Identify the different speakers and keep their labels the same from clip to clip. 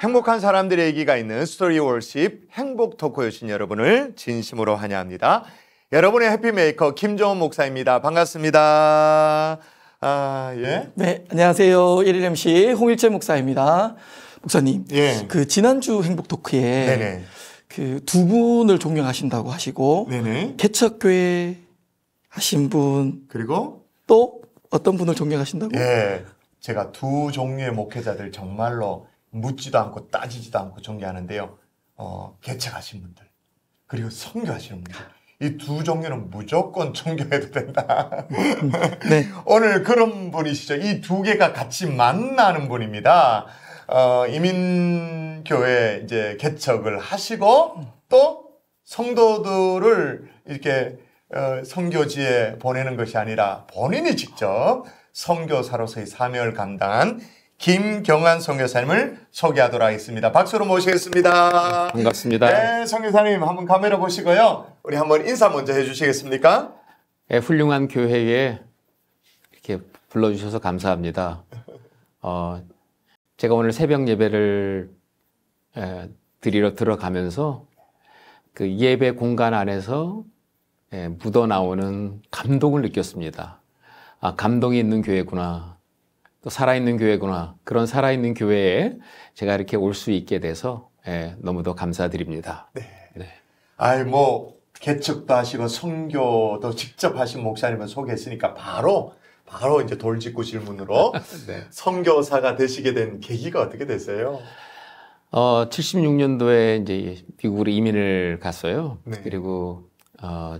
Speaker 1: 행복한 사람들의 얘기가 있는 스토리 월십 행복 토크 여신 여러분을 진심으로 환영합니다. 여러분의 해피메이커 김종원 목사입니다. 반갑습니다. 예.
Speaker 2: 네, 안녕하세요. 1일 MC 홍일재 목사입니다. 목사님,
Speaker 1: 예.
Speaker 2: 그 지난주 행복 토크에
Speaker 1: 네네.
Speaker 2: 그 두 분을 존경하신다고 하시고
Speaker 1: 네네.
Speaker 2: 개척교회 하신 분
Speaker 1: 그리고
Speaker 2: 또 어떤 분을 존경하신다고?
Speaker 1: 예. 제가 두 종류의 목회자들 정말로 묻지도 않고 따지지도 않고 존경하는데요. 개척하신 분들 그리고 선교하시는 분들 이 두 종류는 무조건 존경해도 된다.
Speaker 2: 네.
Speaker 1: 오늘 그런 분이시죠. 이 두 개가 같이 만나는 분입니다. 이민교회 이제 개척을 하시고 또 성도들을 이렇게 선교지에 보내는 것이 아니라 본인이 직접 선교사로서의 사명을 감당한 김경환 선교사님을 소개하도록 하겠습니다. 박수로 모시겠습니다.
Speaker 3: 반갑습니다.
Speaker 1: 네, 선교사님 한번 카메라 보시고요. 우리 한번 인사 먼저 해주시겠습니까?
Speaker 3: 네, 훌륭한 교회에 이렇게 불러주셔서 감사합니다. 제가 오늘 새벽 예배를 드리러 들어가면서 그 예배 공간 안에서 묻어나오는 감동을 느꼈습니다. 아, 감동이 있는 교회구나. 또 살아있는 교회구나. 그런 살아있는 교회에 제가 이렇게 올 수 있게 돼서 너무도 감사드립니다.
Speaker 1: 네.
Speaker 3: 네.
Speaker 1: 아이 개척도 하시고 선교도 직접 하신 목사님을 소개했으니까 바로 이제 돌직구 질문으로
Speaker 3: 네.
Speaker 1: 선교사가 되시게 된 계기가 어떻게 됐어요?
Speaker 3: 76년도에 이제 미국으로 이민을 갔어요.
Speaker 1: 네.
Speaker 3: 그리고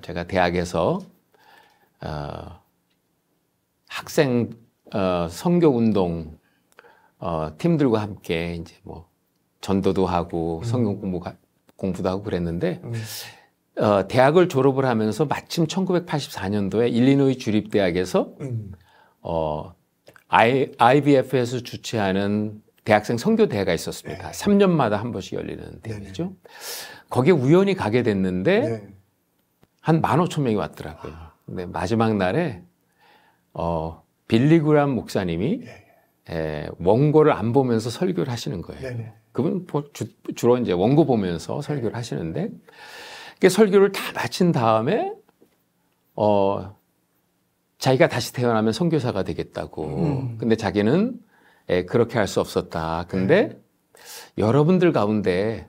Speaker 3: 제가 대학에서 학생 선교 운동 팀들과 함께 이제 뭐 전도도 하고 성경 공부도 하고 그랬는데 대학을 졸업을 하면서 마침 1984년도에 일리노이 주립대학에서 IBF에서 주최하는 대학생 선교대회가 있었습니다. 3년마다 한 번씩 열리는 대회죠. 거기에 우연히 가게 됐는데 한 15,000명이 왔더라고요. 근데 마지막 날에 빌리 그람 목사님이 원고를 안 보면서 설교를 하시는 거예요. 그분 주로 이제 원고 보면서 설교를 하시는데 설교를 다 마친 다음에 자기가 다시 태어나면 선교사가 되겠다고. 근데 자기는 그렇게 할 수 없었다. 근데 여러분들 가운데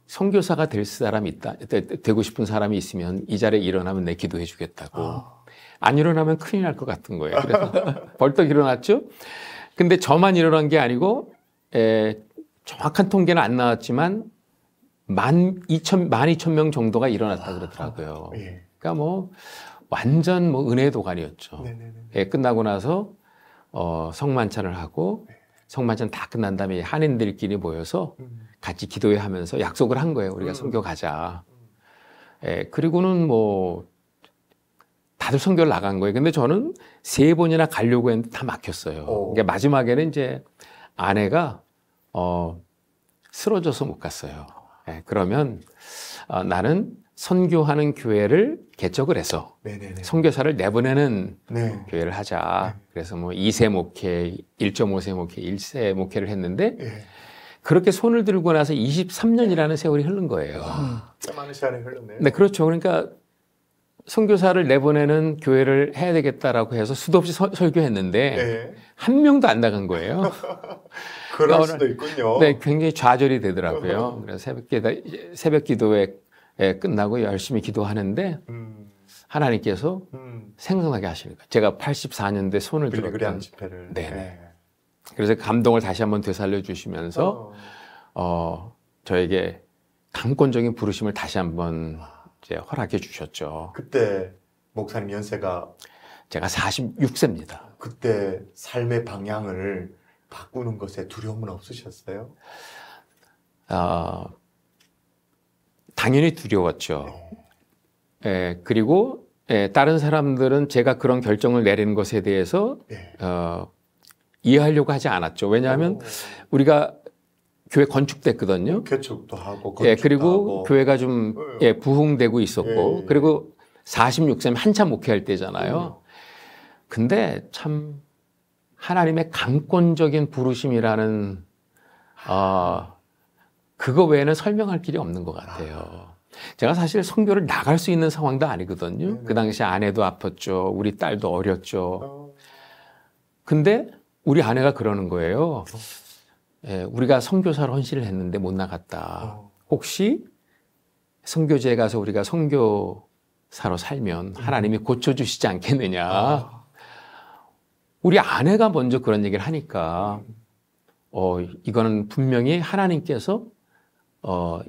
Speaker 3: 선교사가 될 사람이 있다, 되고 싶은 사람이 있으면 이 자리에 일어나면 내 기도해 주겠다고. 안 일어나면 큰일 날 것 같은 거예요. 그래서 벌떡 일어났죠. 근데 저만 일어난 게 아니고 정확한 통계는 안 나왔지만 12,000명 정도가 일어났다 그러더라고요. 그러니까 뭐 완전 뭐 은혜의 도가니였죠. 끝나고 나서 성만찬을 하고 성만찬 다 끝난 다음에 한인들끼리 모여서 같이 기도회 하면서 약속을 한 거예요. 우리가 선교 가자. 그리고는 뭐 다들 선교를 나간 거예요. 근데 저는 3번이나 가려고 했는데 다 막혔어요. 그러니까 마지막에는 이제 아내가 쓰러져서 못 갔어요. 그러면 나는 선교하는 교회를 개척을 해서 선교사를 내보내는 교회를 하자. 그래서 뭐 2세 목회, 1.5세 목회, 1세 목회를 했는데 그렇게 손을 들고 나서 23년이라는 세월이 흐른 거예요.
Speaker 1: 꽤 많은 시간이 흘렀네요.
Speaker 3: 네, 그렇죠. 그러니까 선교사를 내보내는 교회를 해야 되겠다라고 해서 수도 없이 설교했는데 한 명도 안 나간 거예요.
Speaker 1: 그럴 수도 있군요.
Speaker 3: 네, 굉장히 좌절이 되더라고요. 그래서 새벽 기도회 끝나고 열심히 기도하는데 하나님께서 생각나게 하시는 거예요. 제가 84년도에 손을 들었던
Speaker 1: 집회를.
Speaker 3: 네. 그래서 감동을 다시 한번 되살려 주시면서 저에게 강권적인 부르심을 다시 한번 이제 허락해 주셨죠.
Speaker 1: 그때 목사님 연세가
Speaker 3: 제가 46세입니다.
Speaker 1: 그때 삶의 방향을 바꾸는 것에 두려움은 없으셨어요?
Speaker 3: 당연히 두려웠죠. 그리고 다른 사람들은 제가 그런 결정을 내리는 것에 대해서 이해하려고 하지 않았죠. 왜냐하면 우리가 교회 건축됐거든요.
Speaker 1: 개척도 하고 건축도
Speaker 3: 그리고
Speaker 1: 하고.
Speaker 3: 교회가 좀 부흥되고 있었고 그리고 46세면 한참 목회할 때잖아요. 근데 참 하나님의 강권적인 부르심이라는 그거 외에는 설명할 길이 없는 것 같아요. 제가 사실 선교를 나갈 수 있는 상황도 아니거든요.
Speaker 1: 네네.
Speaker 3: 그 당시 아내도 아팠죠. 우리 딸도 어렸죠. 근데 우리 아내가 그러는 거예요. 예, 우리가 선교사로 헌신을 했는데 못 나갔다. 혹시 선교지에 가서 우리가 선교사로 살면 하나님이 고쳐주시지 않겠느냐. 우리 아내가 먼저 그런 얘기를 하니까 이거는 분명히 하나님께서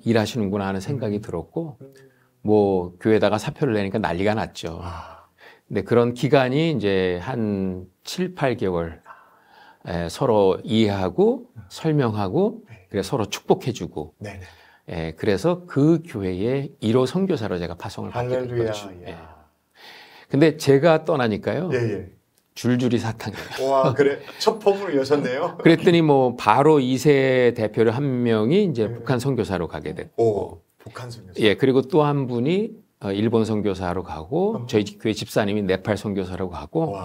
Speaker 3: 일하시는구나 하는 생각이 들었고 뭐 교회에다가 사표를 내니까 난리가 났죠. 근데 그런 기간이 이제 한 7, 8개월 서로 이해하고 설명하고 그래서 서로 축복해주고 그래서 그 교회의 1호 선교사로 제가 파송을 받게 된 거죠. 근데 제가 떠나니까요. 줄줄이 사탕이에요.
Speaker 1: 와, 그래. 첫 포문을 여셨네요.
Speaker 3: 그랬더니 뭐 바로 2세 대표를 한 명이 이제 북한 선교사로 가게 됐고.
Speaker 1: 북한 선교사.
Speaker 3: 예, 그리고 또 한 분이 일본 선교사로 가고 저희 교회 집사님이 네팔 선교사로 가고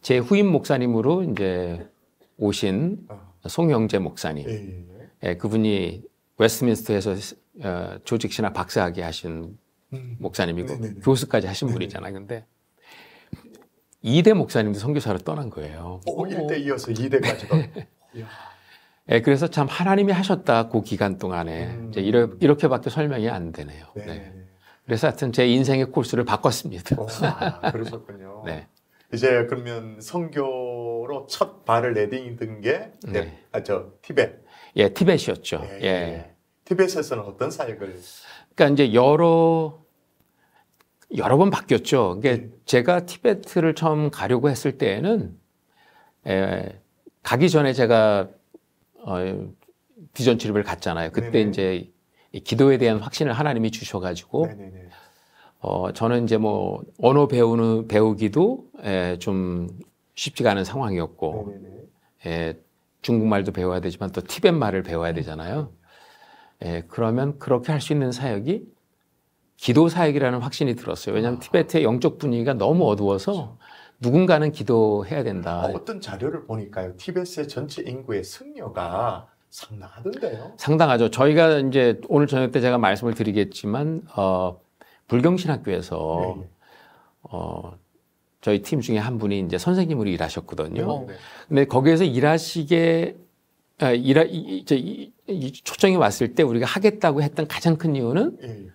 Speaker 3: 제 후임 목사님으로 이제 오신 송영재 목사님. 예, 그분이 웨스트민스터에서 조직 신학 박사학위 하신 목사님이고 교수까지 하신 분이잖아요. 근데 2대 목사님도 선교사로 떠난 거예요.
Speaker 1: 1대 이어서 2대까지도.
Speaker 3: 예, 그래서 참 하나님이 하셨다 그 기간 동안에 이제 이렇게밖에 설명이 안 되네요. 네. 그래서 하여튼 제 인생의 코스를 바꿨습니다.
Speaker 1: 그러셨군요.
Speaker 3: 네.
Speaker 1: 이제 그러면 선교로 첫 발을 내딛은 게 티벳.
Speaker 3: 예, 티벳이었죠. 예.
Speaker 1: 티벳에서는 어떤 사역을?
Speaker 3: 그러니까 이제 여러 번 바뀌었죠. 그러니까 제가 티베트를 처음 가려고 했을 때에는 가기 전에 제가 비전 출입을 갔잖아요. 그때 이제 기도에 대한 확신을 하나님이 주셔가지고 저는 이제 뭐 언어 배우기도 좀 쉽지가 않은 상황이었고 중국말도 배워야 되지만 또 티벳 말을 배워야 되잖아요. 그러면 그렇게 할 수 있는 사역이 기도 사역이라는 확신이 들었어요. 왜냐하면 티베트의 영적 분위기가 너무 어두워서 누군가는 기도해야 된다.
Speaker 1: 어떤 자료를 보니까요. 티베트의 전체 인구의 승려가 상당하던데요.
Speaker 3: 상당하죠. 저희가 이제 오늘 저녁 때 제가 말씀을 드리겠지만 불경신학교에서 저희 팀 중에 한 분이 이제 선생님으로 일하셨거든요. 근데 거기에서 초청이 왔을 때 우리가 하겠다고 했던 가장 큰 이유는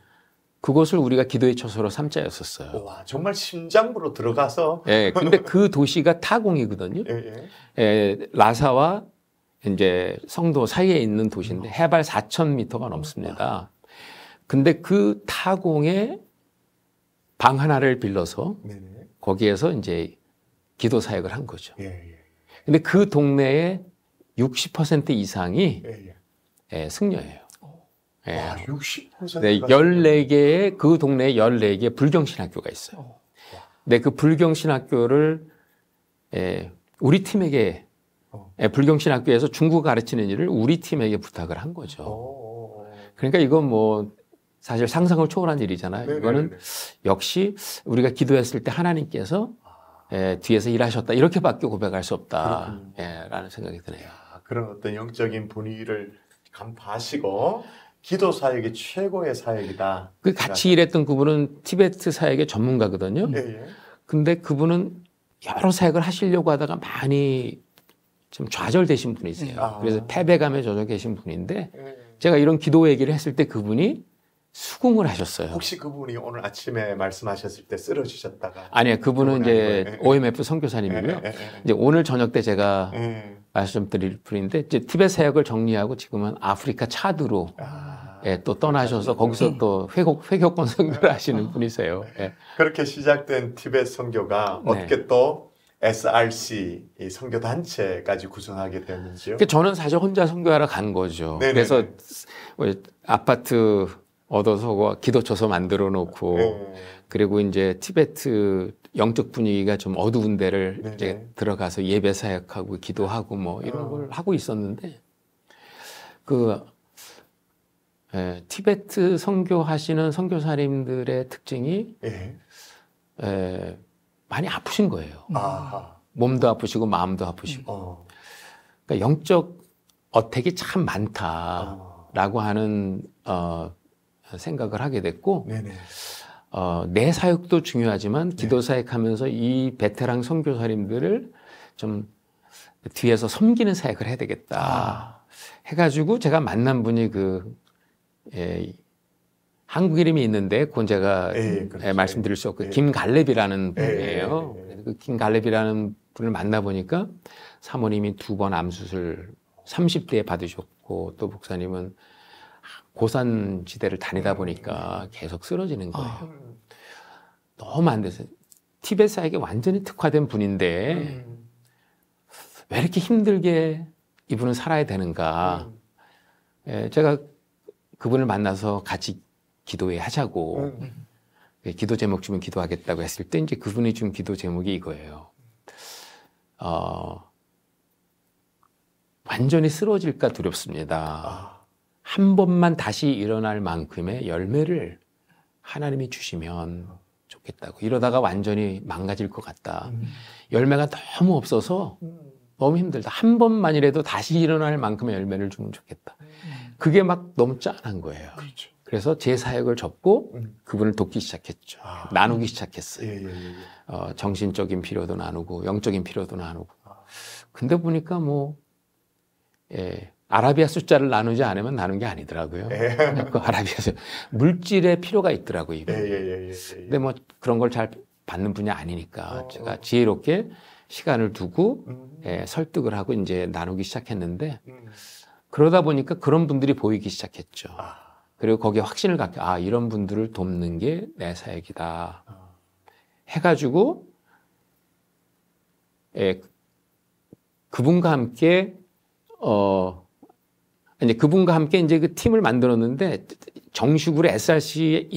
Speaker 3: 그곳을 우리가 기도의 처소로 삼자였었어요.
Speaker 1: 와, 정말 심장부로 들어가서.
Speaker 3: 근데 그 도시가 타공이거든요. 라사와 이제 성도 사이에 있는 도시인데 해발 4,000m가 넘습니다. 근데 그 타공에 방 하나를 빌려서 거기에서 이제 기도 사역을 한 거죠. 근데 그 동네의 60% 이상이 승려예요.
Speaker 1: 와, 60%가
Speaker 3: 네, 14개의 그 동네에 14개 불경신학교가 있어요. 근데 그 불경신학교를 우리 팀에게 불경신학교에서 중국어 가르치는 일을 우리 팀에게 부탁을 한 거죠. 그러니까 이건 뭐 사실 상상을 초월한 일이잖아요. 이거는 역시 우리가 기도했을 때 하나님께서 뒤에서 일하셨다 이렇게밖에 고백할 수 없다 라는 생각이 드네요.
Speaker 1: 그런 어떤 영적인 분위기를 간파하시고 기도 사역이 최고의 사역이다.
Speaker 3: 그 같이 일했던 그분은 티베트 사역의 전문가거든요. 근데 그분은 여러 사역을 하시려고 하다가 많이 좀 좌절되신 분이세요. 그래서 패배감에 젖어 계신 분인데 제가 이런 기도 얘기를 했을 때 그분이 수긍을 하셨어요.
Speaker 1: 혹시 그분이 오늘 아침에 말씀하셨을 때 쓰러지셨다가?
Speaker 3: 아니요, 그분은 이제 OMF 선교사님이고요. 이제 오늘 저녁 때 제가 말씀드릴 분인데 이제 티벳 사역을 정리하고 지금은 아프리카 차드로 또 떠나셔서 거기서 또 회교권 선교를 하시는 분이세요.
Speaker 1: 그렇게 시작된 티벳 선교가 어떻게 또 SRC 이 선교 단체까지 구성하게 되었는지요?
Speaker 3: 저는 사실 혼자 선교하러 간 거죠. 그래서 아파트 얻어서 기도처소 만들어 놓고 그리고 이제 티베트 영적 분위기가 좀 어두운 데를 이제 들어가서 예배 사역하고 기도하고 뭐 이런 걸 하고 있었는데 티베트 선교하시는 선교사님들의 특징이 많이 아프신 거예요. 몸도 아프시고 마음도 아프시고. 그러니까 영적 어택이 참 많다. 라고 하는 생각을 하게 됐고
Speaker 1: 네네.
Speaker 3: 내 사역도 중요하지만 기도 사역하면서 이 베테랑 선교사님들을 좀 뒤에서 섬기는 사역을 해야 되겠다 해가지고 제가 만난 분이 한국 이름이 있는데 그건 제가
Speaker 1: 그렇죠.
Speaker 3: 말씀드릴 수 없고 김갈렙이라는 분이에요. 그 김갈렙이라는 분을 만나보니까 사모님이 2번 암수술 30대에 받으셨고 또 목사님은 고산지대를 다니다 보니까 계속 쓰러지는 거예요. 너무 안 돼서 티벳 사역에 완전히 특화된 분인데 왜 이렇게 힘들게 이분은 살아야 되는가. 제가 그분을 만나서 같이 기도회 하자고 기도 제목 주면 기도하겠다고 했을 때 이제 그분이 준 기도 제목이 이거예요. 완전히 쓰러질까 두렵습니다. 한 번만 다시 일어날 만큼의 열매를 하나님이 주시면 좋겠다고. 이러다가 완전히 망가질 것 같다. 열매가 너무 없어서 너무 힘들다. 한 번만이라도 다시 일어날 만큼의 열매를 주면 좋겠다. 그게 막 너무 짠한 거예요.
Speaker 1: 그렇죠.
Speaker 3: 그래서 제 사역을 접고 그분을 돕기 시작했죠. 나누기 시작했어요. 정신적인 필요도 나누고 영적인 필요도 나누고. 근데 보니까 아라비아 숫자를 나누지 않으면 나눈 게 아니더라고요. 그 아라비아 물질의 필요가 있더라고요. 근데 그런 걸 잘 받는 분이 아니니까 제가 지혜롭게 시간을 두고 설득을 하고 이제 나누기 시작했는데 그러다 보니까 그런 분들이 보이기 시작했죠. 그리고 거기에 확신을 갖게 이런 분들을 돕는 게 내 사역이다 해가지고 그분과 함께 이제 그분과 함께 이제 그 팀을 만들었는데 정식으로 SRC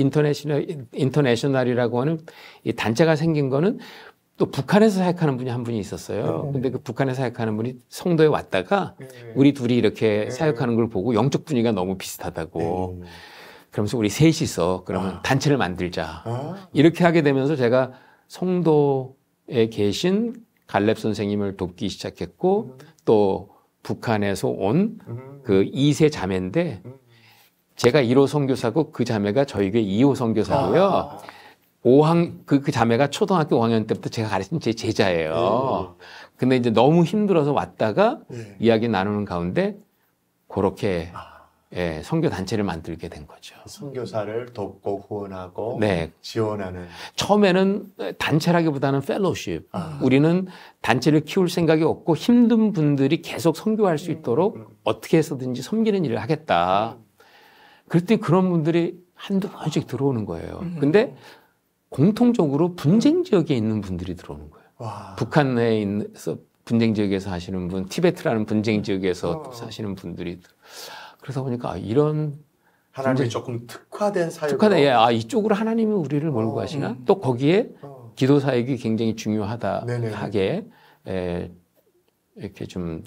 Speaker 3: 인터내셔널이라고 하는 이 단체가 생긴 거는 또 북한에서 사역하는 분이 한 분이 있었어요. 근데 그 북한에서 사역하는 분이 성도에 왔다가 우리 둘이 이렇게 사역하는 걸 보고 영적 분위기가 너무 비슷하다고. 그러면서 우리 셋이서 그러면 단체를 만들자. 이렇게 하게 되면서 제가 성도에 계신 갈렙 선생님을 돕기 시작했고 또 북한에서 온 그 2세 자매인데 제가 1호 선교사고 그 자매가 저희 교회 2호 선교사고요. 그 자매가 초등학교 5학년 때부터 제가 가르친 제 제자예요. 근데 이제 너무 힘들어서 왔다가 이야기 나누는 가운데 그렇게 선교 단체를 만들게 된 거죠.
Speaker 1: 선교사를 돕고 후원하고
Speaker 3: 네.
Speaker 1: 지원하는.
Speaker 3: 처음에는 단체라기보다는 펠로십. 우리는 단체를 키울 생각이 없고 힘든 분들이 계속 선교할 수 있도록 어떻게 해서든지 섬기는 일을 하겠다. 그랬더니 그런 분들이 한두 번씩 들어오는 거예요. 근데 공통적으로 분쟁 지역에 있는 분들이 들어오는 거예요. 북한에 있어서 분쟁 지역에서 하시는 분, 티베트라는 분쟁 지역에서 사시는 분들이. 그러다 보니까 이런
Speaker 1: 하나님이 조금 특화된 사역으로
Speaker 3: 이쪽으로 하나님이 우리를 몰고 가시나? 또 거기에 기도 사역이 굉장히 중요하게 이렇게 좀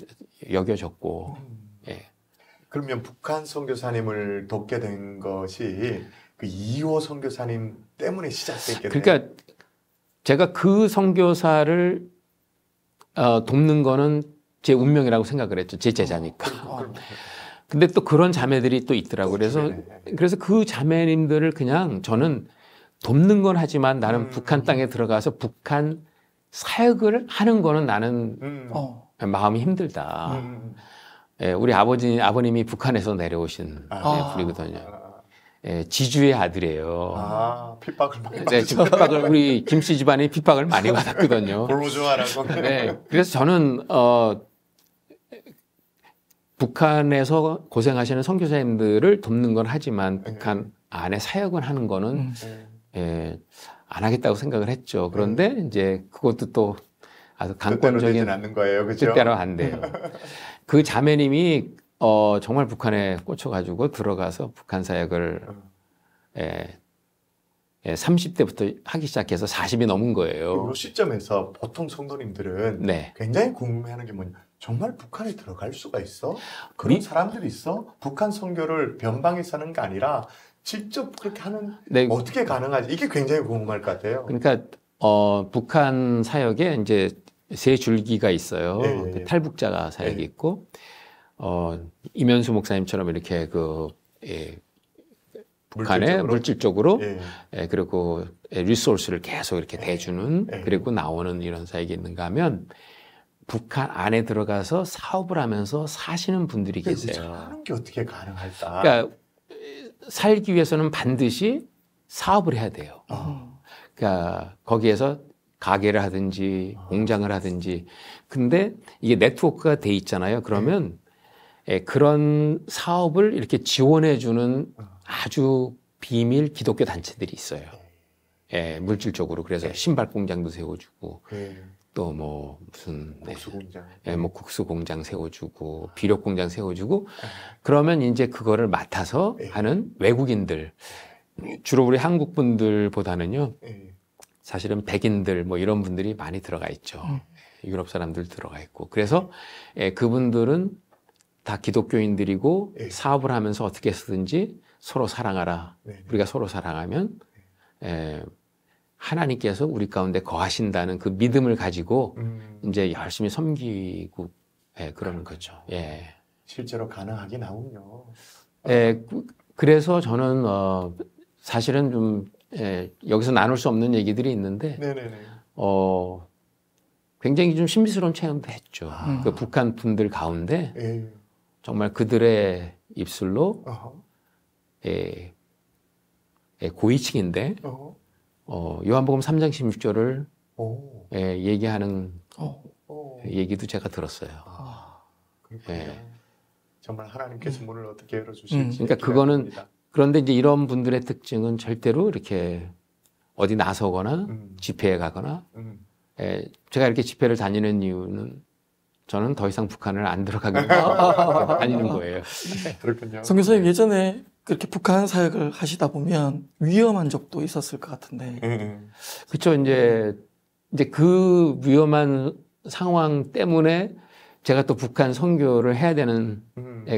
Speaker 3: 여겨졌고.
Speaker 1: 그러면 북한 선교사님을 돕게 된 것이 그 2호 선교사님 때문에 시작됐겠네요.
Speaker 3: 그러니까 제가 그 선교사를 돕는 거는 제 운명이라고 생각을 했죠. 제 제자니까. 근데 또 그런 자매들이 또 있더라고요. 그래서 그 자매님들을 그냥 저는 돕는 건 하지만 나는 북한 땅에 들어가서 북한 사역을 하는 거는 나는 마음이 힘들다. 우리 아버님이 북한에서 내려오신 분이거든요. 지주의 아들이에요.
Speaker 1: 핍박을 많이 받았죠.
Speaker 3: 우리 김씨 집안이 핍박을 많이 받았거든요.
Speaker 1: 볼모조아라고.
Speaker 3: 그래서 저는 북한에서 고생하시는 선교사님들을 돕는 건 하지만 북한 안에 사역을 하는 거는 안 하겠다고 생각을 했죠. 그런데 이제 그것도 또 아주 강권적인
Speaker 1: 않는 거예요, 그렇죠?
Speaker 3: 뜻대로 안 돼요. 그 자매님이 정말 북한에 꽂혀가지고 들어가서 북한 사역을 30대부터 하기 시작해서 40이 넘은 거예요.
Speaker 1: 이 시점에서 보통 성도님들은 굉장히 궁금해하는 게 뭐냐. 정말 북한에 들어갈 수가 있어? 그런 사람들이 있어? 북한 선교를 변방에서 하는 게 아니라 직접 그렇게 하는 어떻게 가능하지? 이게 굉장히 궁금할 것 같아요.
Speaker 3: 그러니까 북한 사역에 이제 세 줄기가 있어요. 탈북자 사역이 있고 이면수 목사님처럼 이렇게 북한의 물질적으로 그리고 리소스를 계속 이렇게 대주는 그리고 나오는 이런 사역이 있는가 하면 북한 안에 들어가서 사업을 하면서 사시는 분들이 계세요.
Speaker 1: 하는 게 어떻게 가능할까?
Speaker 3: 그러니까 살기 위해서는 반드시 사업을 해야 돼요. 그러니까 거기에서 가게를 하든지 공장을 하든지. 근데 이게 네트워크가 돼 있잖아요. 그러면 그런 사업을 이렇게 지원해주는 아주 비밀 기독교 단체들이 있어요. 물질적으로. 그래서 신발 공장도 세워주고 또 뭐 무슨
Speaker 1: 국수 공장,
Speaker 3: 뭐 국수 공장 세워주고 비료 공장 세워주고 그러면 이제 그거를 맡아서 하는 외국인들 주로 우리 한국 분들보다는요 사실은 백인들 뭐 이런 분들이 많이 들어가 있죠. 유럽 사람들 들어가 있고 그래서 그분들은 다 기독교인들이고 사업을 하면서 어떻게 쓰든지 서로 사랑하라. 우리가 서로 사랑하면 하나님께서 우리 가운데 거하신다는 그 믿음을 가지고 이제 열심히 섬기고 그러는 거죠.
Speaker 1: 실제로 가능하긴 하군요.
Speaker 3: 그래서 저는 사실은 좀 여기서 나눌 수 없는 얘기들이 있는데 굉장히 좀 신비스러운 체험도 했죠. 그 북한 분들 가운데 정말 그들의 입술로 고위층인데 요한복음 3장 16절을 얘기하는 얘기도 제가 들었어요.
Speaker 1: 그렇군요. 정말 하나님께서 문을 어떻게 열어주실지.
Speaker 3: 그러니까 그거는 그런데 이제 이런 분들의 특징은 절대로 이렇게 어디 나서거나 집회에 가거나 제가 이렇게 집회를 다니는 이유는 저는 더 이상 북한을 안 들어가게 다니는 거예요.
Speaker 1: 그렇군요.
Speaker 2: 성 교수님 예전에 그렇게 북한 사역을 하시다 보면 위험한 적도 있었을 것 같은데.
Speaker 3: 그렇죠. 이제 그 위험한 상황 때문에 제가 또 북한 선교를 해야 되는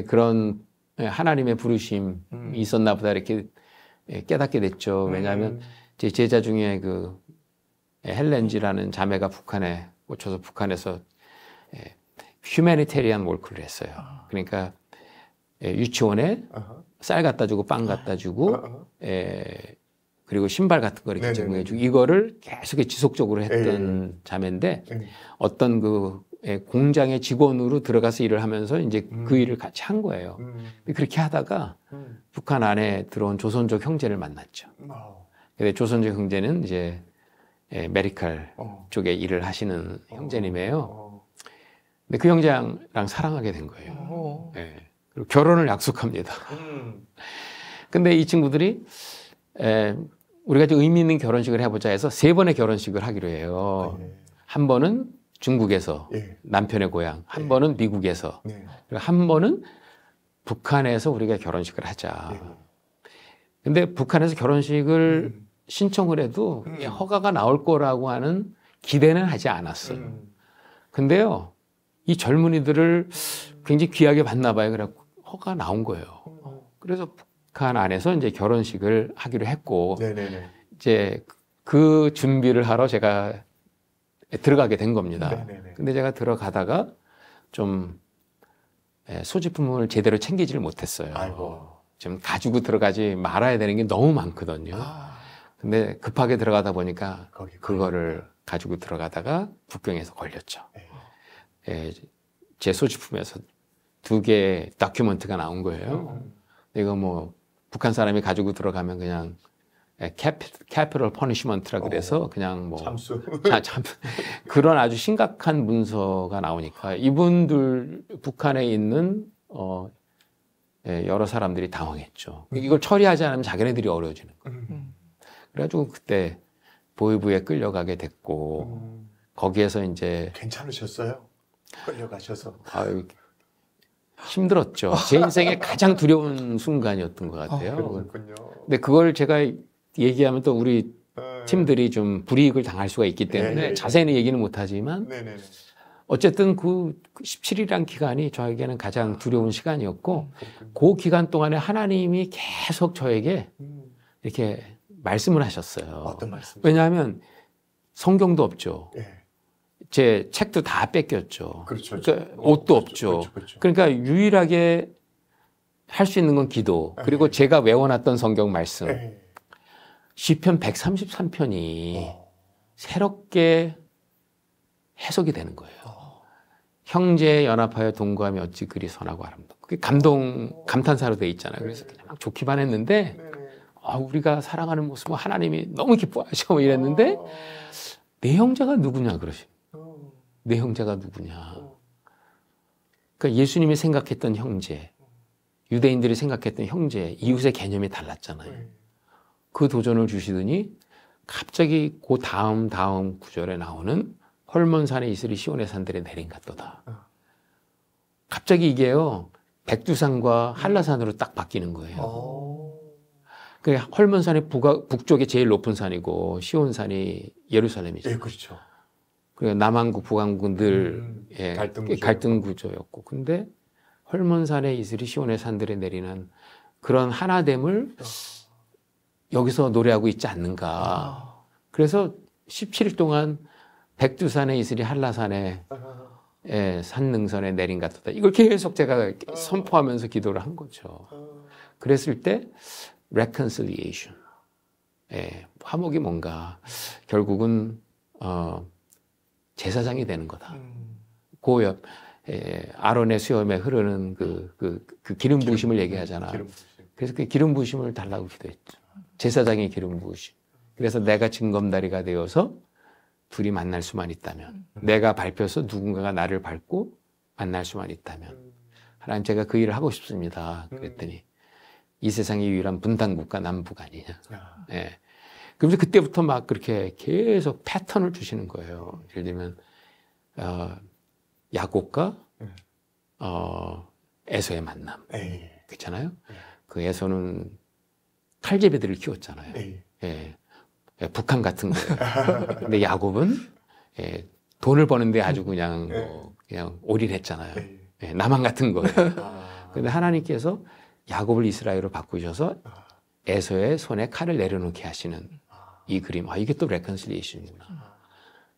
Speaker 3: 그런 하나님의 부르심이 있었나 보다 이렇게 깨닫게 됐죠. 왜냐하면 제 제자 중에 그 헬렌지라는 자매가 북한에 꽂혀서 북한에서 휴메니테리안 월크를 했어요. 그러니까 유치원에 쌀 갖다 주고 빵 갖다 주고 그리고 신발 같은 거 이렇게 제공해 주고 이거를 계속 지속적으로 했던 자매인데 어떤 그 공장의 직원으로 들어가서 일을 하면서 이제 그 일을 같이 한 거예요. 그렇게 하다가 북한 안에 들어온 조선족 형제를 만났죠. 근데 조선족 형제는 이제 메디컬 쪽에 일을 하시는 형제님이에요. 근데 그 형제랑 사랑하게 된 거예요. 그리고 결혼을 약속합니다. 근데 이 친구들이 우리가 좀 의미 있는 결혼식을 해보자 해서 3번의 결혼식을 하기로 해요. 한 번은 중국에서 남편의 고향, 한 번은 미국에서, 그리고 한 번은 북한에서 우리가 결혼식을 하자. 근데 북한에서 결혼식을 신청을 해도 허가가 나올 거라고 하는 기대는 하지 않았어요. 근데요, 이 젊은이들을 굉장히 귀하게 봤나 봐요. 그래서 허가가 나온 거예요. 그래서 북한 안에서 이제 결혼식을 하기로 했고, 이제 그 준비를 하러 제가 들어가게 된 겁니다. 근데 제가 들어가다가 좀 소지품을 제대로 챙기지를 못했어요. 좀 가지고 들어가지 말아야 되는 게 너무 많거든요. 근데 급하게 들어가다 보니까 그거를 가지고 들어가다가 북경에서 걸렸죠. 제 소지품에서 2개의 다큐멘트가 나온 거예요. 이거 뭐 북한 사람이 가지고 들어가면 그냥 캐피털 퍼니시먼트라 그래서 그냥 뭐
Speaker 1: 참수.
Speaker 3: 그런 아주 심각한 문서가 나오니까 이분들 북한에 있는 여러 사람들이 당황했죠. 이걸 처리하지 않으면 자기네들이 어려워지는 거예요. 그래가지고 그때 보위부에 끌려가게 됐고 거기에서 이제
Speaker 1: 괜찮으셨어요? 끌려가셔서.
Speaker 3: 힘들었죠. 제 인생의 가장 두려운 순간이었던 것 같아요.
Speaker 1: 그렇군요.
Speaker 3: 근데 그걸 제가 얘기하면 또 우리 팀들이 좀 불이익을 당할 수가 있기 때문에 자세히 얘기는 못하지만 어쨌든 그 17일이라는 기간이 저에게는 가장 두려운 시간이었고 그 기간 동안에 하나님이 계속 저에게 이렇게 말씀을 하셨어요.
Speaker 1: 어떤 말씀?
Speaker 3: 왜냐하면 성경도 없죠. 제 책도 다 뺏겼죠.
Speaker 1: 그렇죠.
Speaker 3: 그러니까 옷도 없죠.
Speaker 1: 그렇죠.
Speaker 3: 그러니까 유일하게 할 수 있는 건 기도. 그리고 제가 외워놨던 성경 말씀. 시편 133편이 새롭게 해석이 되는 거예요. 형제 연합하여 동거하며 어찌 그리 선하고 아름답고. 그게 감탄사로 돼 있잖아요. 그래서 그냥 막 좋기만 했는데 우리가 사랑하는 모습은 하나님이 너무 기뻐하셔 뭐 이랬는데 내 형제가 누구냐 그러시. 내 형제가 누구냐. 그러니까 예수님이 생각했던 형제, 유대인들이 생각했던 형제, 이웃의 개념이 달랐잖아요. 그 도전을 주시더니 갑자기 그 다음 구절에 나오는 헐몬산에 이슬이 시온의 산들에 내린 같도다. 갑자기 이게요, 백두산과 한라산으로 딱 바뀌는 거예요. 그 헐몬산이 북쪽에 제일 높은 산이고 시온산이 예루살렘이죠.
Speaker 1: 예, 그렇죠.
Speaker 3: 그리고 남한국, 북한국은 늘 갈등 구조였고, 근데 헐몬산의 이슬이 시온의 산들에 내리는 그런 하나됨을 여기서 노래하고 있지 않는가. 그래서 17일 동안 백두산의 이슬이 한라산에 산능선에 내린 같다. 이걸 계속 제가 선포하면서 기도를 한 거죠. 그랬을 때 reconciliation, 화목이 뭔가 결국은 제사장이 되는 거다. 고엽, 아론의 수염에 흐르는 그 기름 부으심을 얘기하잖아. 그래서 그 기름 부으심을 달라고 기도했죠. 제사장의 기름 부으심. 그래서 내가 징검다리가 되어서 둘이 만날 수만 있다면, 내가 밟혀서 누군가가 나를 밟고 만날 수만 있다면, 하나님 제가 그 일을 하고 싶습니다. 그랬더니 이 세상의 유일한 분단국가 남북 아니냐. 그러면서 그때부터 막 그렇게 계속 패턴을 주시는 거예요. 예를 들면 야곱과 에서의 만남. 그렇잖아요. 그 에서는 칼제비들을 키웠잖아요. 북한 같은 거예요. 근데 야곱은 돈을 버는데 아주 그냥 그냥 올인했잖아요. 남한 같은 거예요. 근데 하나님께서 야곱을 이스라엘로 바꾸셔서 에서의 손에 칼을 내려놓게 하시는 이 그림. 이게 또 레컨실리에이션이구나.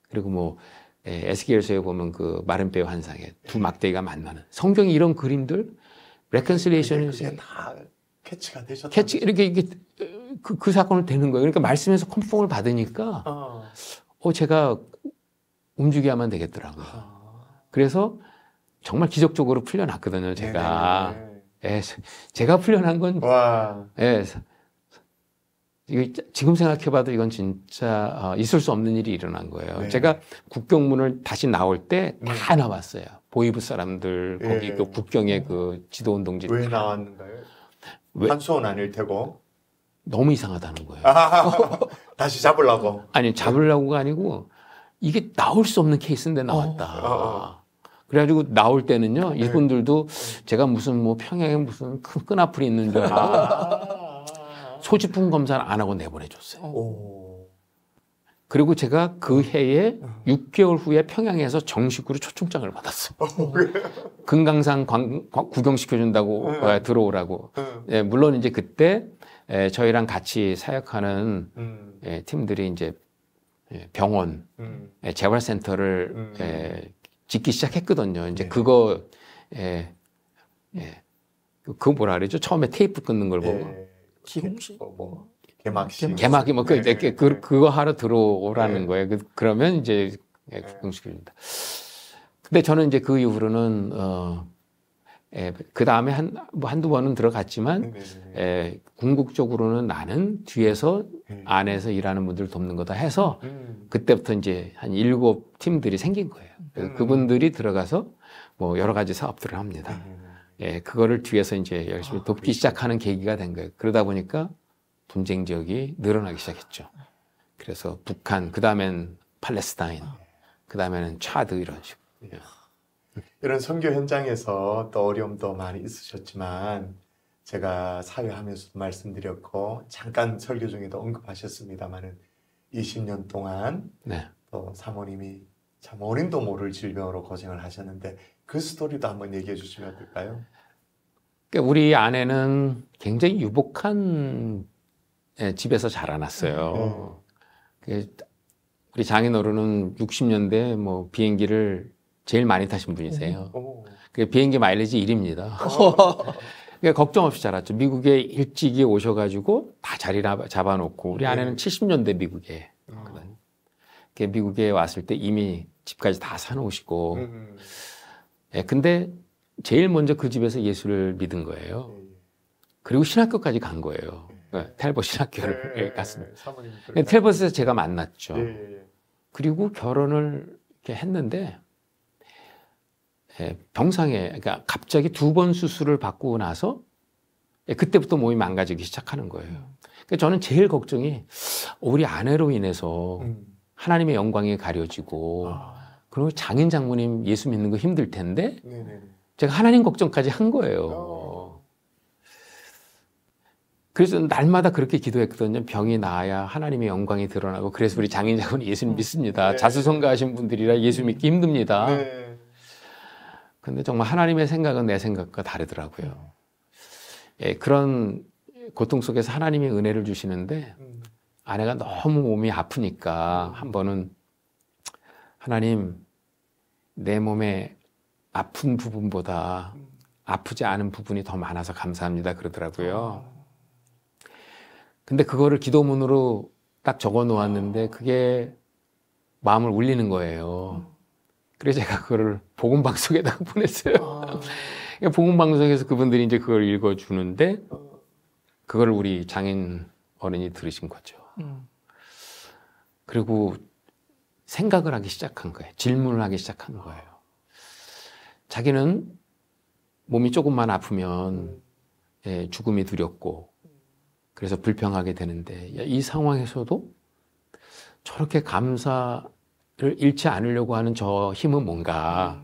Speaker 3: 그리고 뭐 에스겔서에 보면 그 마른 뼈 환상에 두 막대기가 만나는 성경이 이런 그림들 레컨실리에이션이
Speaker 1: 다 캐치가 되셨다.
Speaker 3: 캐치 이렇게 그 사건을 되는 거예요. 그러니까 말씀에서 컨펌을 받으니까 제가 움직여야만 되겠더라고요. 그래서 정말 기적적으로 풀려났거든요. 제가 제가 풀려난 건 지금 생각해봐도 이건 진짜 있을 수 없는 일이 일어난 거예요. 제가 국경문을 다시 나올 때 다 나왔어요. 보이브 사람들 거기 그 국경에 그 지도운동지
Speaker 1: 왜 나왔는가요? 한수원 아닐 테고
Speaker 3: 너무 이상하다는 거예요.
Speaker 1: 다시 잡으려고?
Speaker 3: 아니 잡으려고가 아니고 이게 나올 수 없는 케이스인데 나왔다. 그래가지고 나올 때는요 이분들도 제가 무슨 뭐 평양에 무슨 큰 끈앞풀이 있는 줄 알고 소지품 검사를 안 하고 내보내줬어요. 그리고 제가 그 해에 6개월 후에 평양에서 정식으로 초청장을 받았어요. 금강산 구경시켜준다고 들어오라고. 물론 이제 그때 저희랑 같이 사역하는 팀들이 이제 병원, 재활센터를 짓기 시작했거든요. 이제 그거 그거 뭐라 그러죠? 처음에 테이프 끊는 걸 보고.
Speaker 2: 기공식?
Speaker 3: 개막이 뭐 그거 하러 들어오라는 거예요. 그러면 이제 구경시켜준다. 근데 저는 이제 그 이후로는 그 다음에 한두 번은 들어갔지만 궁극적으로는 나는 뒤에서 안에서 일하는 분들 돕는 거다 해서 그때부터 이제 한 7팀들이 생긴 거예요. 그래서 그분들이 들어가서 뭐 여러 가지 사업들을 합니다. 그거를 뒤에서 이제 열심히 돕기 시작하는 계기가 된 거예요. 그러다 보니까 분쟁 지역이 늘어나기 시작했죠. 그래서 북한, 그 다음엔 팔레스타인, 그 다음에는 차드 이런 식으로.
Speaker 1: 이런 선교 현장에서 또 어려움도 많이 있으셨지만 제가 사회하면서도 말씀드렸고 잠깐 설교 중에도 언급하셨습니다마는 20년 동안 또 사모님이 참 어린도 모를 질병으로 고생을 하셨는데 그 스토리도 한번 얘기해 주시면 어떨까요?
Speaker 3: 우리 아내는 굉장히 유복한 집에서 자라났어요. 우리 장인어른은 60년대 뭐 비행기를 제일 많이 타신 분이세요. 그 비행기 마일리지 1입니다. 그러니까 걱정 없이 자랐죠. 미국에 일찍이 오셔가지고 다 자리 잡아놓고 우리 아내는 70년대 미국에 미국에 왔을 때 이미 집까지 다 사놓으시고 근데 제일 먼저 그 집에서 예수를 믿은 거예요. 그리고 신학교까지 간 거예요. 텔봇 신학교를 갔습니다. 텔봇에서 제가 만났죠. 그리고 결혼을 이렇게 했는데 병상에 그러니까 갑자기 2번 수술을 받고 나서 그때부터 몸이 망가지기 시작하는 거예요. 그러니까 저는 제일 걱정이 우리 아내로 인해서 하나님의 영광이 가려지고 그리고 장인 장모님 예수 믿는 거 힘들 텐데 제가 하나님 걱정까지 한 거예요. 그래서 날마다 그렇게 기도했거든요. 병이 나아야 하나님의 영광이 드러나고 그래서 우리 장인 장모님 예수님 믿습니다. 자수성가하신 분들이라 예수 믿기 힘듭니다. 근데 정말 하나님의 생각은 내 생각과 다르더라고요. 그런 고통 속에서 하나님이 은혜를 주시는데 아내가 너무 몸이 아프니까 한 번은 하나님 내 몸에 아픈 부분보다 아프지 않은 부분이 더 많아서 감사합니다 그러더라고요. 근데 그거를 기도문으로 딱 적어 놓았는데 그게 마음을 울리는 거예요. 그래서 제가 그거를 복음방송에다가 보냈어요. 복음방송에서 그분들이 이제 그걸 읽어주는데 그걸 우리 장인 어른이 들으신 거죠. 그리고 생각을 하기 시작한 거예요. 질문을 하기 시작한 거예요. 자기는 몸이 조금만 아프면 죽음이 두렵고 그래서 불평하게 되는데 이 상황에서도 저렇게 감사를 잃지 않으려고 하는 저 힘은 뭔가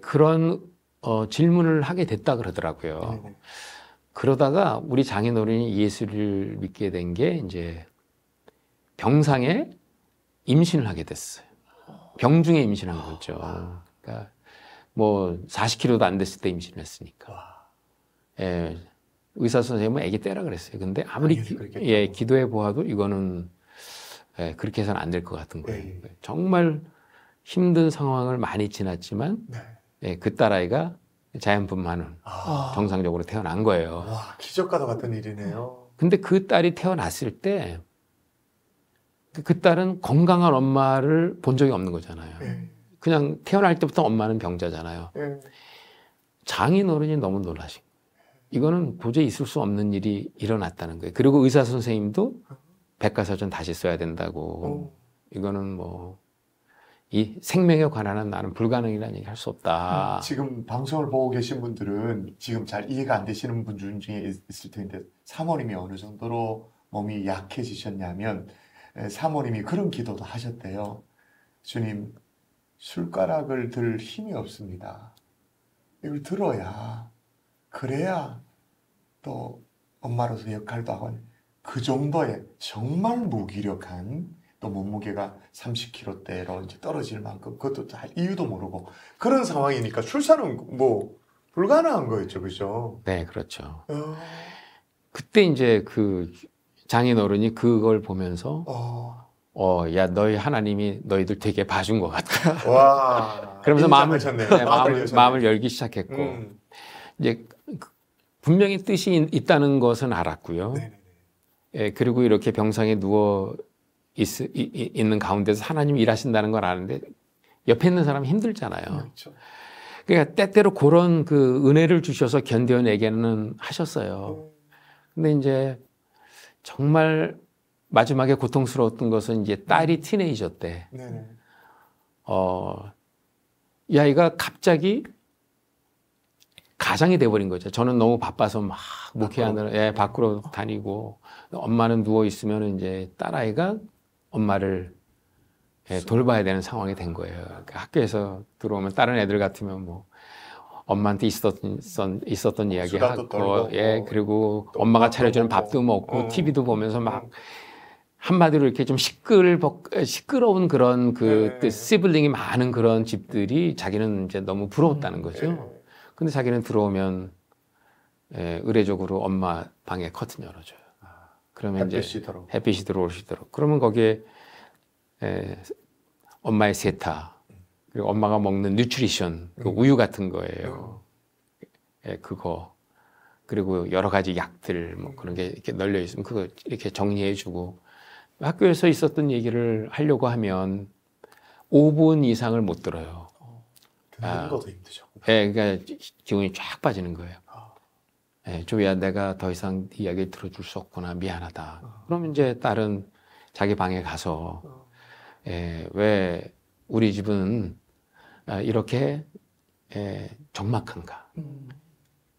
Speaker 3: 그런 질문을 하게 됐다 그러더라고요. 그러다가 우리 장인어른이 예수를 믿게 된 게 이제 병상에 임신을 하게 됐어요. 병중에 임신한 거죠. 그러니까 뭐 40kg도 안 됐을 때 임신을 했으니까. 의사 선생님은 아기 떼라 그랬어요. 근데 아무리 기도해 보아도 이거는 그렇게 해서는 안 될 것 같은 거예요. 정말 힘든 상황을 많이 지났지만 그 딸아이가 자연분만은 정상적으로 태어난 거예요.
Speaker 1: 와, 기적과도 같은 일이네요.
Speaker 3: 근데 그 딸이 태어났을 때 그 딸은 건강한 엄마를 본 적이 없는 거잖아요. 그냥 태어날 때부터 엄마는 병자잖아요. 장인어른이 너무 놀라신 거예요. 이거는 도저히 있을 수 없는 일이 일어났다는 거예요. 그리고 의사 선생님도 백과사전 다시 써야 된다고. 이거는 뭐 이 생명에 관한 한 나는 불가능이라는 얘기 할 수 없다.
Speaker 1: 지금 방송을 보고 계신 분들은 지금 잘 이해가 안 되시는 분 중에 있을 텐데 사모님이 어느 정도로 몸이 약해지셨냐면 사모님이 그런 기도도 하셨대요. 주님, 숟가락을 들 힘이 없습니다. 이걸 들어야 그래야 또 엄마로서 역할도 하고 그 정도의 정말 무기력한 또 몸무게가 30kg대로 이제 떨어질 만큼 그것도 할 이유도 모르고 그런 상황이니까 출산은 뭐 불가능한 거였죠, 그죠?
Speaker 3: 네, 그렇죠. 그때 이제 그 장인어른이 그걸 보면서 야, 너희 하나님이 너희들 되게 봐준 것 같다.
Speaker 1: 와,
Speaker 3: 그러면서 마음을 열기 시작했고 이제 분명히 뜻이 있다는 것은 알았고요. 그리고 이렇게 병상에 누워 있는 가운데서 하나님이 일하신다는 걸 아는데 옆에 있는 사람이 힘들잖아요.
Speaker 1: 그렇죠.
Speaker 3: 그러니까 때때로 그런 그 은혜를 주셔서 견뎌내게는 하셨어요. 근데 이제 정말 마지막에 고통스러웠던 것은 이제 딸이 티네이저 때, 이 아이가 갑자기 가장이 돼버린 거죠. 저는 너무 바빠서 막 목회하느라 밖으로 다니고 엄마는 누워 있으면 이제 딸아이가 엄마를 돌봐야 되는 상황이 된 거예요. 그러니까 학교에서 들어오면 다른 애들 같으면 뭐 엄마한테 있었던 이야기 하고, 그리고 엄마가 차려주는 밥도 먹고 TV도 보면서 막 한마디로 이렇게 좀 시끄러운 그런 시블링이 많은 그런 집들이 자기는 이제 너무 부러웠다는 거죠. 근데 자기는 들어오면 의례적으로 엄마 방에 커튼 열어줘요. 그러면 이제 햇빛이 들어오시도록. 그러면 거기에 엄마의 세타, 그리고 엄마가 먹는 뉴트리션, 그 우유 같은 거예요. 그거. 그리고 여러 가지 약들, 뭐 그런 게 이렇게 널려 있으면 그거 이렇게 정리해주고. 학교에서 있었던 얘기를 하려고 하면 5분 이상을 못 들어요.
Speaker 1: 듣는 것도 힘드죠.
Speaker 3: 그러니까 기운이 쫙 빠지는 거예요. 조이야, 내가 더 이상 이야기 들어줄 수 없구나. 미안하다. 그럼 이제 딸은 자기 방에 가서 왜 우리 집은 이렇게 적막한가.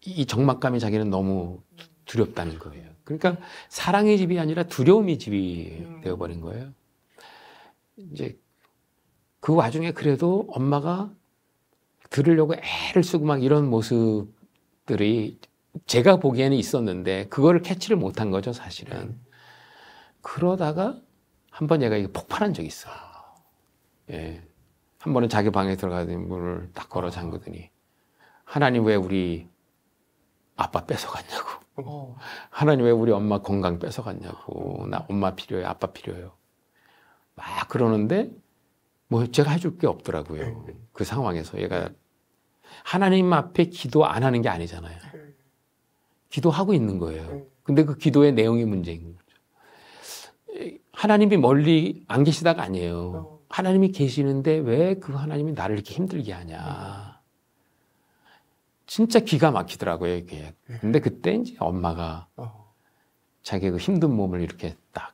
Speaker 3: 이 적막감이 자기는 너무 두렵다는 거예요. 그러니까 사랑의 집이 아니라 두려움의 집이 되어버린 거예요. 이제 그 와중에 그래도 엄마가 들으려고 애를 쓰고 막 이런 모습들이 제가 보기에는 있었는데 그거를 캐치를 못한 거죠, 사실은. 그러다가 한 번 얘가 이게 폭발한 적이 있어요. 한 번은 자기 방에 들어가더니 문을 딱 걸어 잠그더니 하나님 왜 우리 아빠 뺏어갔냐고. 하나님 왜 우리 엄마 건강 뺏어갔냐고. 나 엄마 필요해요. 아빠 필요해요. 막 그러는데 뭐 제가 해줄 게 없더라고요. 그 상황에서 얘가 하나님 앞에 기도 안 하는 게 아니잖아요. 기도하고 있는 거예요. 근데 그 기도의 내용이 문제인 거죠. 하나님이 멀리 안 계시다가 아니에요. 하나님이 계시는데 왜 그 하나님이 나를 이렇게 힘들게 하냐. 진짜 기가 막히더라고요, 이게. 근데 그때 이제 엄마가 자기 그 힘든 몸을 이렇게 딱,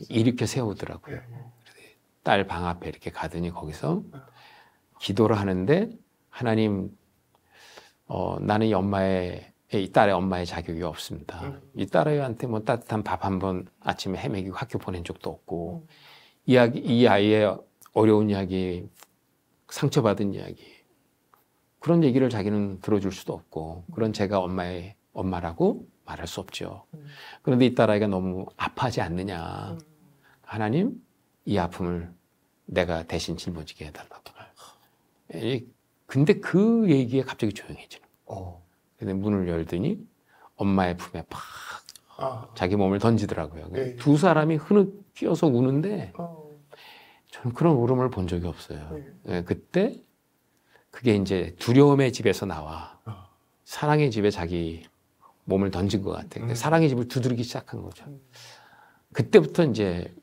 Speaker 3: 일으켜 세우더라고요. 딸 방 앞에 이렇게 가더니 거기서 기도를 하는데 하나님, 나는 이 딸의 엄마의 자격이 없습니다. 이 딸애한테 뭐 따뜻한 밥 한 번 아침에 해먹이고 학교 보낸 적도 없고, 이 아이의 어려운 이야기, 상처받은 이야기, 그런 얘기를 자기는 들어줄 수도 없고, 그런 제가 엄마라고 말할 수 없죠. 그런데 이 딸아이가 너무 아파하지 않느냐. 하나님, 이 아픔을 내가 대신 짊어지게 해달라고. 근데 그 얘기에 갑자기 조용해지는 거예요. 근데 문을 열더니 엄마의 품에 팍 자기 몸을 던지더라고요. 두 사람이 흐느끼 끼어서 우는데 저는 그런 울음을 본 적이 없어요. 그때 그게 이제 두려움의 집에서 나와 사랑의 집에 자기 몸을 던진 것 같아요. 사랑의 집을 두드리기 시작한 거죠. 그때부터 이제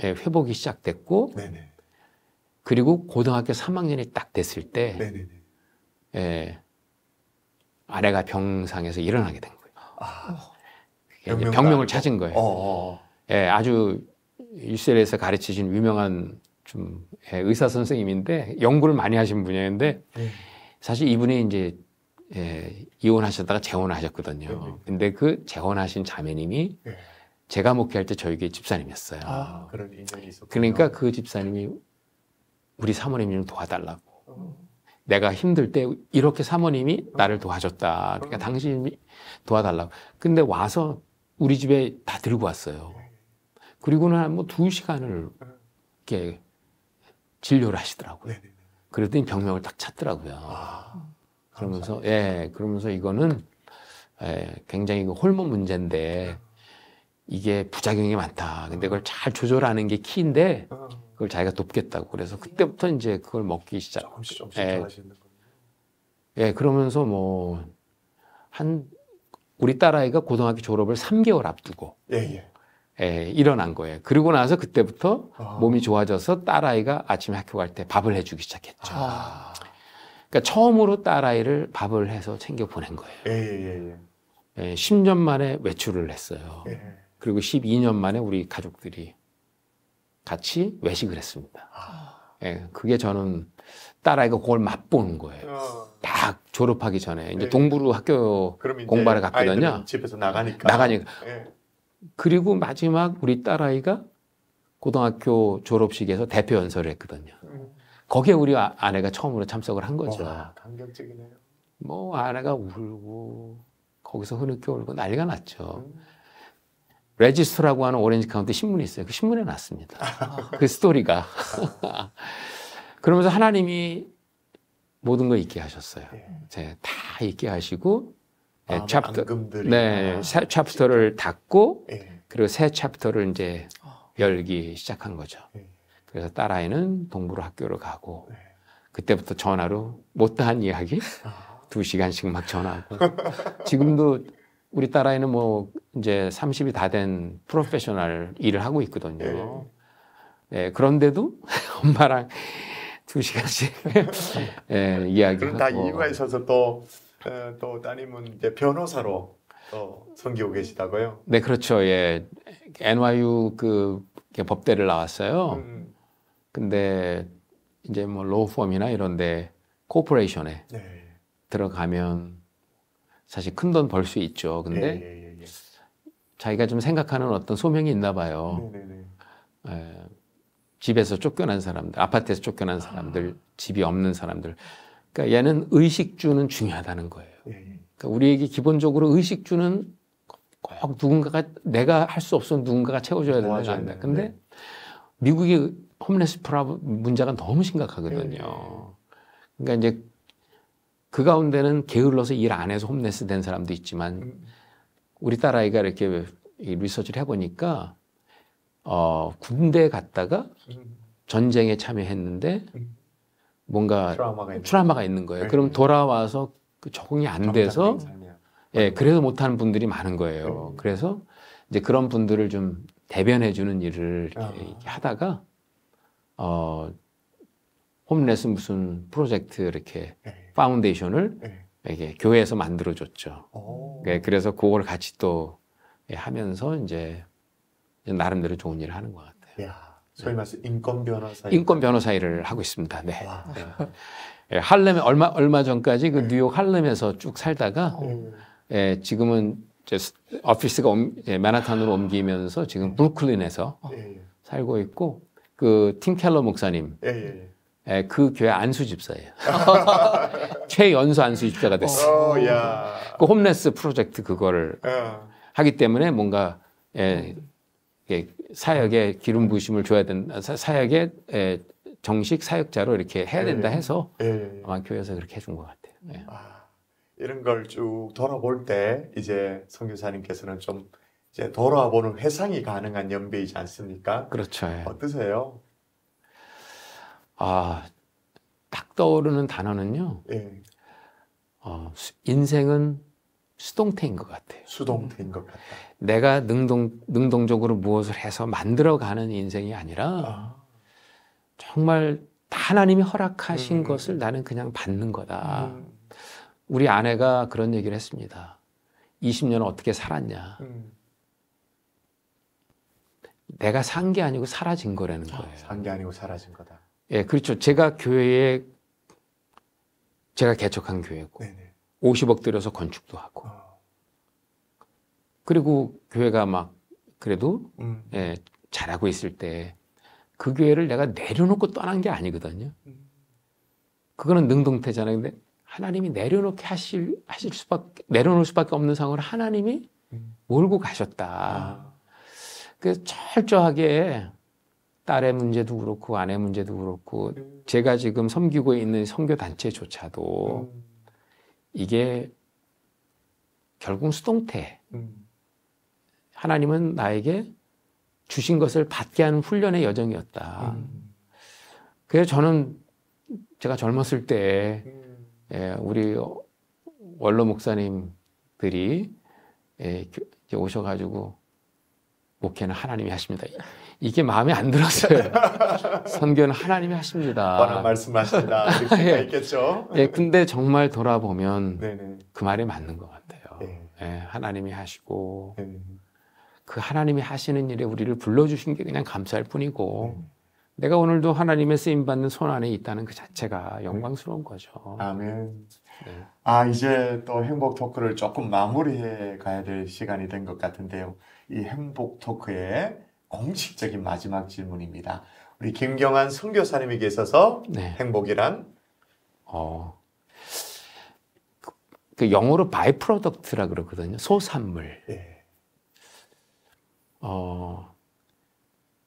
Speaker 3: 회복이 시작됐고, 네네. 그리고 고등학교 3학년이 딱 됐을 때 아내가 병상에서 일어나게 된 거예요. 병명을 찾은 거예요. 아주 UCLA에서 가르치신 유명한 좀 의사 선생님인데 연구를 많이 하신 분이었는데 사실 이분이 이제 이혼하셨다가 재혼하셨거든요. 근데 그 재혼하신 자매님이 제가 목회할 때 저희 교회 집사님이었어요.
Speaker 1: 그런 인연이 있었군요.
Speaker 3: 그러니까 그 집사님이 우리 사모님 좀 도와달라고. 내가 힘들 때 이렇게 사모님이 나를 도와줬다. 그러니까 당신이 도와달라고. 근데 와서 우리 집에 다 들고 왔어요. 그리고는 뭐 2시간을 이렇게 진료를 하시더라고요. 그랬더니 병명을 딱 찾더라고요. 그러면서 그러면서 이거는 굉장히 호르몬 문제인데 이게 부작용이 많다. 근데 그걸 잘 조절하는 게 키인데 그걸 자기가 돕겠다고. 그래서 그때부터 이제 그걸 먹기 시작.
Speaker 1: 조금씩 잘하시는 거예요.
Speaker 3: 그러면서 우리 딸아이가 고등학교 졸업을 3개월 앞두고 일어난 거예요. 그리고 나서 그때부터 몸이 좋아져서 딸아이가 아침에 학교 갈 때 밥을 해주기 시작했죠. 그러니까 처음으로 딸아이를 밥을 해서 챙겨 보낸 거예요. 10년 만에 외출을 했어요. 그리고 12년 만에 우리 가족들이 같이 외식을 했습니다. 그게 저는 딸아이가 그걸 맛보는 거예요. 딱 졸업하기 전에 이제 동부로 학교 공부하러 갔거든요.
Speaker 1: 집에서 나가니까.
Speaker 3: 그리고 마지막 우리 딸아이가 고등학교 졸업식에서 대표 연설을 했거든요. 거기에 우리 아내가 처음으로 참석을 한 거죠.
Speaker 1: 감격적이네요.
Speaker 3: 뭐 아내가 울고 거기서 흐느껴 울고 난리가 났죠. 레지스터라고 하는 오렌지 카운티 신문이 있어요. 그 신문에 났습니다. 그 스토리가. 그러면서 하나님이 모든 걸 잊게 하셨어요. 다 잊게 하시고 챕터를 닫고 그리고 새 챕터를 이제 열기 시작한 거죠. 그래서 딸아이는 동부로 학교를 가고 그때부터 전화로 못다한 이야기 2시간씩 막 전화하고 지금도 우리 딸아이는 뭐 이제 30이 다 된 프로페셔널 일을 하고 있거든요. 네, 그런데도 엄마랑 2시간씩 이야기하고.
Speaker 1: 그럼 다 이유가 있어서 또 따님은 이제 변호사로 또 섬기고 계시다고요?
Speaker 3: 네, 그렇죠. 예, NYU 그 법대를 나왔어요. 근데 이제 뭐 로펌이나 이런데 코퍼레이션에 들어가면 사실 큰 돈 벌 수 있죠. 근데 자기가 좀 생각하는 어떤 소명이 있나 봐요. 집에서 쫓겨난 사람들, 아파트에서 쫓겨난 사람들, 집이 없는 사람들. 그러니까 얘는 의식주는 중요하다는 거예요. 그러니까 우리에게 기본적으로 의식주는 꼭 누군가가 내가 할 수 없으면 누군가가 채워줘야 된다. 근데 미국의 홈레스 문제가 너무 심각하거든요. 그러니까 이제 그 가운데는 게을러서 일 안 해서 홈레스 된 사람도 있지만 우리 딸아이가 이렇게 리서치를 해보니까 군대에 갔다가 전쟁에 참여했는데 뭔가 트라우마가 있는 거예요. 그럼 돌아와서 그 적응이 안 돼서 그래서 못하는 분들이 많은 거예요. 그래서 이제 그런 분들을 좀 대변해주는 일을 이렇게 하다가 홈레스 무슨 프로젝트 이렇게 파운데이션을 이렇게 교회에서 만들어줬죠. 그래서 그걸 같이 또 하면서 이제 나름대로 좋은 일을 하는 것 같아요.
Speaker 1: 소위 말해서 인권 변호사.
Speaker 3: 인권 변호사 일을 하고 있습니다. 네. 할렘에 얼마 전까지 그 뉴욕 할렘에서 쭉 살다가 지금은 이제 오피스가 맨하탄으로 옮기면서 지금 브루클린에서 살고 있고 그 팀 켈러 목사님. 그 교회 안수 집사예요. 최연소 안수 집사가 됐어요. 그 홈레스 프로젝트 그거를 하기 때문에 뭔가 사역에 기름 부으심을 줘야 된다. 사역에 정식 사역자로 이렇게 해야 된다 해서 아마 교회에서 그렇게 해준 것 같아요.
Speaker 1: 이런 걸 쭉 돌아볼 때 이제 선교사님께서는 좀 이제 돌아보는 회상이 가능한 연배이지 않습니까?
Speaker 3: 그렇죠.
Speaker 1: 어떠세요?
Speaker 3: 딱 떠오르는 단어는요. 인생은 수동태인 것 같아요.
Speaker 1: 수동태인 것 같다.
Speaker 3: 내가 능동적으로 무엇을 해서 만들어가는 인생이 아니라 정말 하나님이 허락하신 것을 나는 그냥 받는 거다. 우리 아내가 그런 얘기를 했습니다. 20년 어떻게 살았냐. 내가 산 게 아니고 사라진 거라는 거예요.
Speaker 1: 산 게 아니고 사라진 거다.
Speaker 3: 예, 그렇죠. 제가 개척한 교회고 50억 들여서 건축도 하고 그리고 교회가 막 그래도 잘하고 있을 때 그 교회를 내가 내려놓고 떠난 게 아니거든요. 그거는 능동태잖아요. 근데 하나님이 내려놓을 수밖에 없는 상황을 하나님이 몰고 가셨다. 그래서 철저하게 딸의 문제도 그렇고 아내 문제도 그렇고 제가 지금 섬기고 있는 선교단체조차도 이게 결국 수동태. 하나님은 나에게 주신 것을 받게 하는 훈련의 여정이었다. 그래서 저는 제가 젊었을 때 우리 원로 목사님들이 오셔가지고 목회는 하나님이 하십니다. 이게 마음에 안 들었어요. 선교는 하나님이 하십니다.
Speaker 1: 뻔한 말씀하신다. 이렇게 생각 있겠죠.
Speaker 3: 근데 정말 돌아보면 그 말이 맞는 것 같아요. 하나님이 하시고 그 하나님이 하시는 일에 우리를 불러주신 게 그냥 감사할 뿐이고 내가 오늘도 하나님의 쓰임받는 손 안에 있다는 그 자체가 영광스러운 거죠.
Speaker 1: 아멘. 이제 또 행복 토크를 조금 마무리해 가야 될 시간이 된 것 같은데요. 이 행복 토크의 공식적인 마지막 질문입니다. 우리 김경환 선교사님에게 있어서 행복이란?
Speaker 3: 그 영어로 바이 프로덕트라 그러거든요. 소산물.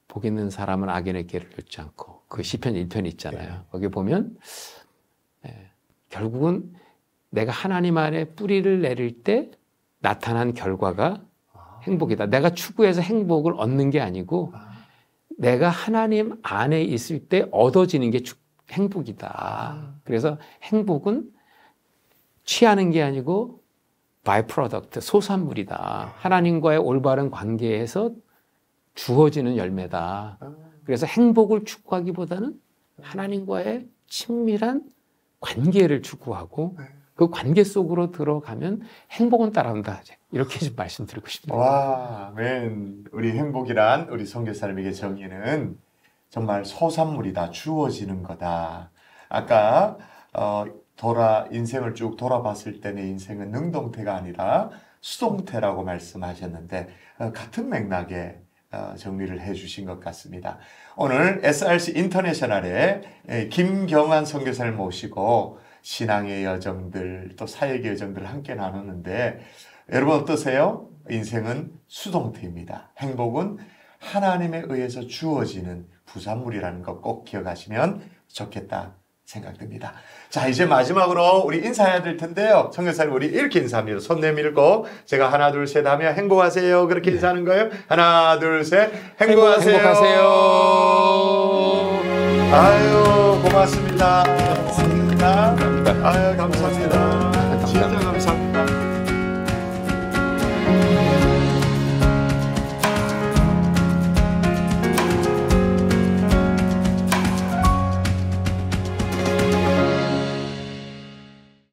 Speaker 3: 복 있는 사람은 악인의 길을 쫓지 않고 그 시편 1편 있잖아요. 거기 보면 결국은 내가 하나님 안에 뿌리를 내릴 때 나타난 결과가 행복이다. 내가 추구해서 행복을 얻는 게 아니고 내가 하나님 안에 있을 때 얻어지는 게 행복이다. 그래서 행복은 취하는 게 아니고 바이 프로덕트, 소산물이다. 하나님과의 올바른 관계에서 주어지는 열매다. 그래서 행복을 추구하기보다는 하나님과의 친밀한 관계를 추구하고 그 관계 속으로 들어가면 행복은 따라온다. 이렇게 좀 말씀드리고 싶네요.
Speaker 1: 와, 아멘. 우리 행복이란 우리 선교사님에게 정의는 정말 소산물이다. 주어지는 거다. 아까 인생을 쭉 돌아봤을 때 내 인생은 능동태가 아니라 수동태라고 말씀하셨는데 같은 맥락에 정리를 해주신 것 같습니다. 오늘 SRC 인터내셔널에 김경환 선교사를 모시고 신앙의 여정들 또 사역의 여정들을 함께 나누는데 여러분 어떠세요? 인생은 수동태입니다. 행복은 하나님에 의해서 주어지는 부산물이라는 거 꼭 기억하시면 좋겠다 생각됩니다. 자, 이제 마지막으로 우리 인사해야 될 텐데요. 선교사님 우리 이렇게 인사합니다. 손 내밀고 제가 하나 둘 셋 하면 행복하세요. 그렇게 인사하는 거예요. 하나 둘 셋 행복하세요.
Speaker 3: 행복하세요.
Speaker 1: 아유 고맙습니다. 고맙습니다. 아유 감사합니다. 진짜 감사합니다.